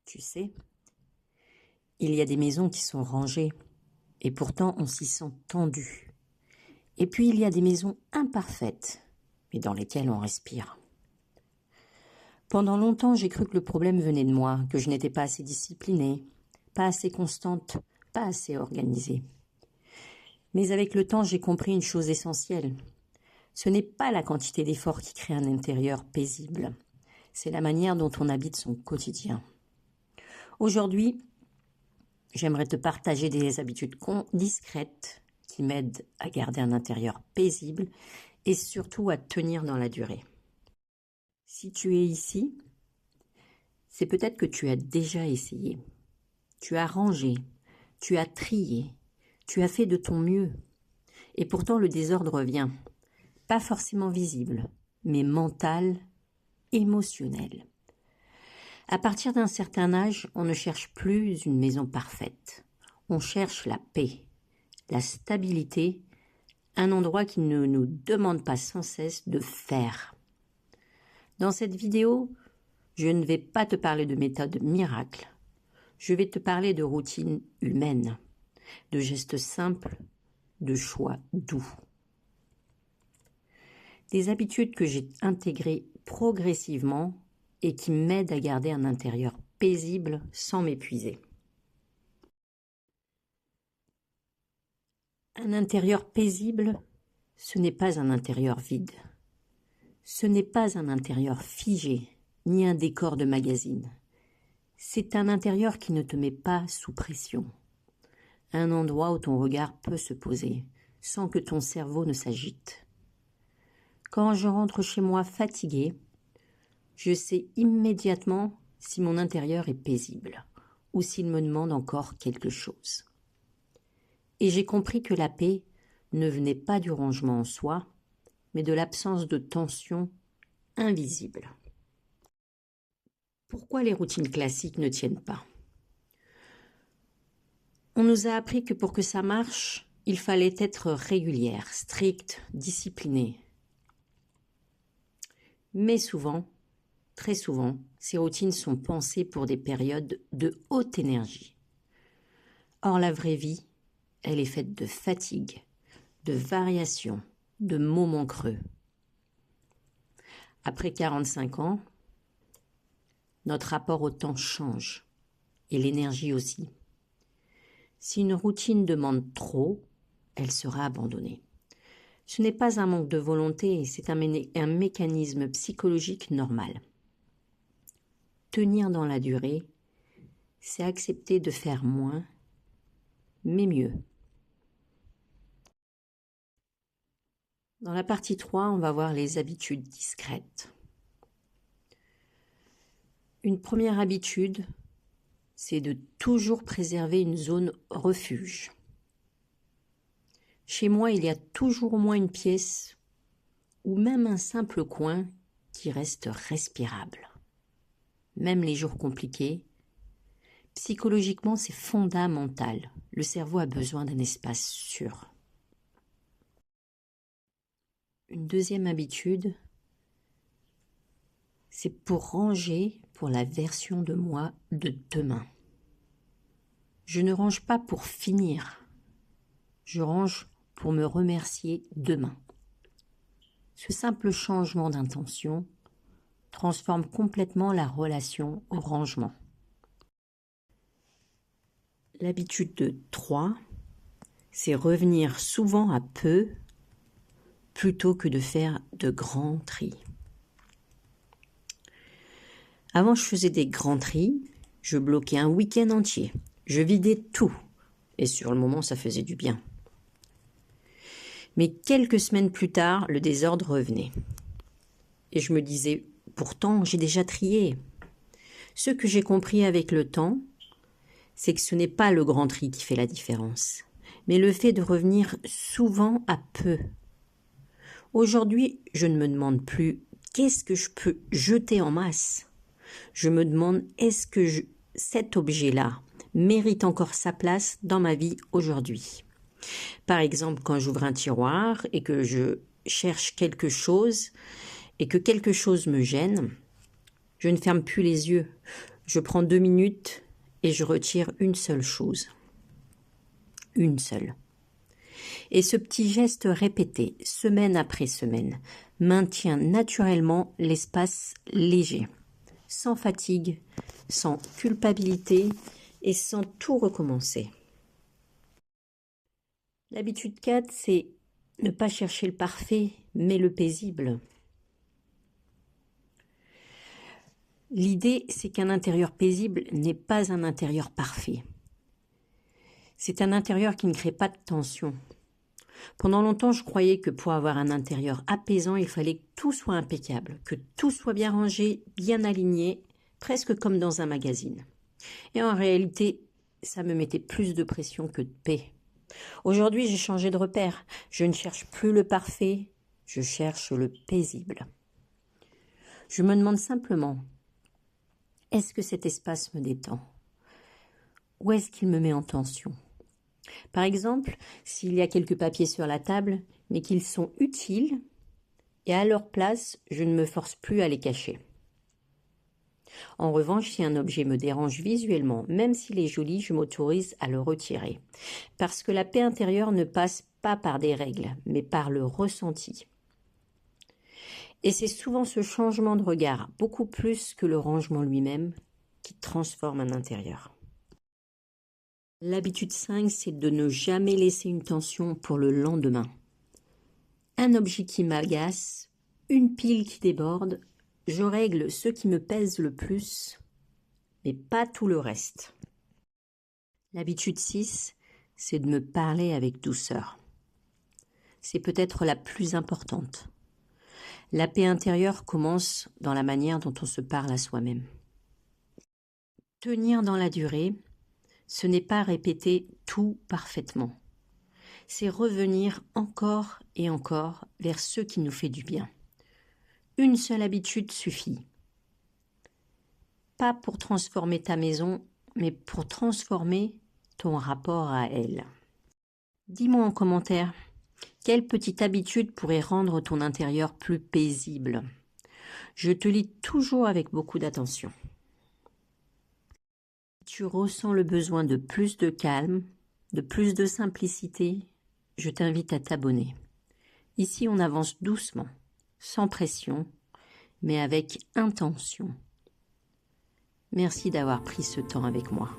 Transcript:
Tu sais, il y a des maisons qui sont rangées et pourtant on s'y sent tendu. Et puis il y a des maisons imparfaites mais dans lesquelles on respire. Pendant longtemps, j'ai cru que le problème venait de moi, que je n'étais pas assez disciplinée, pas assez constante, pas assez organisée. Mais avec le temps, j'ai compris une chose essentielle. Ce n'est pas la quantité d'efforts qui crée un intérieur paisible, c'est la manière dont on habite son quotidien. Aujourd'hui, j'aimerais te partager des habitudes discrètes qui m'aident à garder un intérieur paisible et surtout à tenir dans la durée. Si tu es ici, c'est peut-être que tu as déjà essayé. Tu as rangé, tu as trié, tu as fait de ton mieux. Et pourtant le désordre revient. Pas forcément visible, mais mental, émotionnel. À partir d'un certain âge, on ne cherche plus une maison parfaite. On cherche la paix, la stabilité, un endroit qui ne nous demande pas sans cesse de faire. Dans cette vidéo, je ne vais pas te parler de méthode miracle. Je vais te parler de routines humaines, de gestes simples, de choix doux. Des habitudes que j'ai intégrées progressivement et qui m'aident à garder un intérieur paisible sans m'épuiser. Un intérieur paisible, ce n'est pas un intérieur vide. Ce n'est pas un intérieur figé, ni un décor de magazine. C'est un intérieur qui ne te met pas sous pression. Un endroit où ton regard peut se poser, sans que ton cerveau ne s'agite. Quand je rentre chez moi fatiguée, je sais immédiatement si mon intérieur est paisible ou s'il me demande encore quelque chose. Et j'ai compris que la paix ne venait pas du rangement en soi, mais de l'absence de tension invisible. Pourquoi les routines classiques ne tiennent pas ? On nous a appris que pour que ça marche, il fallait être régulière, stricte, disciplinée. Mais souvent, très souvent, ces routines sont pensées pour des périodes de haute énergie. Or, la vraie vie, elle est faite de fatigue, de variations, de moments creux. Après 45 ans, notre rapport au temps change, et l'énergie aussi. Si une routine demande trop, elle sera abandonnée. Ce n'est pas un manque de volonté, c'est un mécanisme psychologique normal. Tenir dans la durée, c'est accepter de faire moins, mais mieux. Dans la partie 3, on va voir les habitudes discrètes. Une première habitude, c'est de toujours préserver une zone refuge. Chez moi, il y a toujours au moins une pièce ou même un simple coin qui reste respirable. Même les jours compliqués, psychologiquement, c'est fondamental. Le cerveau a besoin d'un espace sûr. Une deuxième habitude, c'est pour ranger pour la version de moi de demain. Je ne range pas pour finir, je range pour me remercier demain. Ce simple changement d'intention transforme complètement la relation au rangement. L'habitude de 3, c'est revenir souvent à peu plutôt que de faire de grands tris. Avant, je faisais des grands tris, je bloquais un week-end entier, je vidais tout, et sur le moment, ça faisait du bien. Mais quelques semaines plus tard, le désordre revenait. Et je me disais, pourtant, j'ai déjà trié. Ce que j'ai compris avec le temps, c'est que ce n'est pas le grand tri qui fait la différence, mais le fait de revenir souvent à peu. Aujourd'hui, je ne me demande plus qu'est-ce que je peux jeter en masse. Je me demande est-ce que cet objet-là mérite encore sa place dans ma vie aujourd'hui. Par exemple, quand j'ouvre un tiroir et que je cherche quelque chose et que quelque chose me gêne, je ne ferme plus les yeux. Je prends 2 minutes et je retire une seule chose. Une seule. Et ce petit geste répété, semaine après semaine, maintient naturellement l'espace léger, sans fatigue, sans culpabilité et sans tout recommencer. L'habitude 4, c'est ne pas chercher le parfait, mais le paisible. L'idée, c'est qu'un intérieur paisible n'est pas un intérieur parfait. C'est un intérieur qui ne crée pas de tension. Pendant longtemps, je croyais que pour avoir un intérieur apaisant, il fallait que tout soit impeccable, que tout soit bien rangé, bien aligné, presque comme dans un magazine. Et en réalité, ça me mettait plus de pression que de paix. Aujourd'hui, j'ai changé de repère. Je ne cherche plus le parfait, je cherche le paisible. Je me demande simplement, est-ce que cet espace me détend? Ou est-ce qu'il me met en tension? Par exemple, s'il y a quelques papiers sur la table, mais qu'ils sont utiles, et à leur place, je ne me force plus à les cacher. En revanche, si un objet me dérange visuellement, même s'il est joli, je m'autorise à le retirer. Parce que la paix intérieure ne passe pas par des règles, mais par le ressenti. Et c'est souvent ce changement de regard, beaucoup plus que le rangement lui-même, qui transforme un intérieur. L'habitude 5, c'est de ne jamais laisser une tension pour le lendemain. Un objet qui m'agace, une pile qui déborde, je règle ce qui me pèse le plus, mais pas tout le reste. L'habitude 6, c'est de me parler avec douceur. C'est peut-être la plus importante. La paix intérieure commence dans la manière dont on se parle à soi-même. Tenir dans la durée, ce n'est pas répéter tout parfaitement. C'est revenir encore et encore vers ce qui nous fait du bien. Une seule habitude suffit. Pas pour transformer ta maison, mais pour transformer ton rapport à elle. Dis-moi en commentaire, quelle petite habitude pourrait rendre ton intérieur plus paisible? Je te lis toujours avec beaucoup d'attention. Si tu ressens le besoin de plus de calme, de plus de simplicité, je t'invite à t'abonner. Ici, on avance doucement, sans pression, mais avec intention. Merci d'avoir pris ce temps avec moi.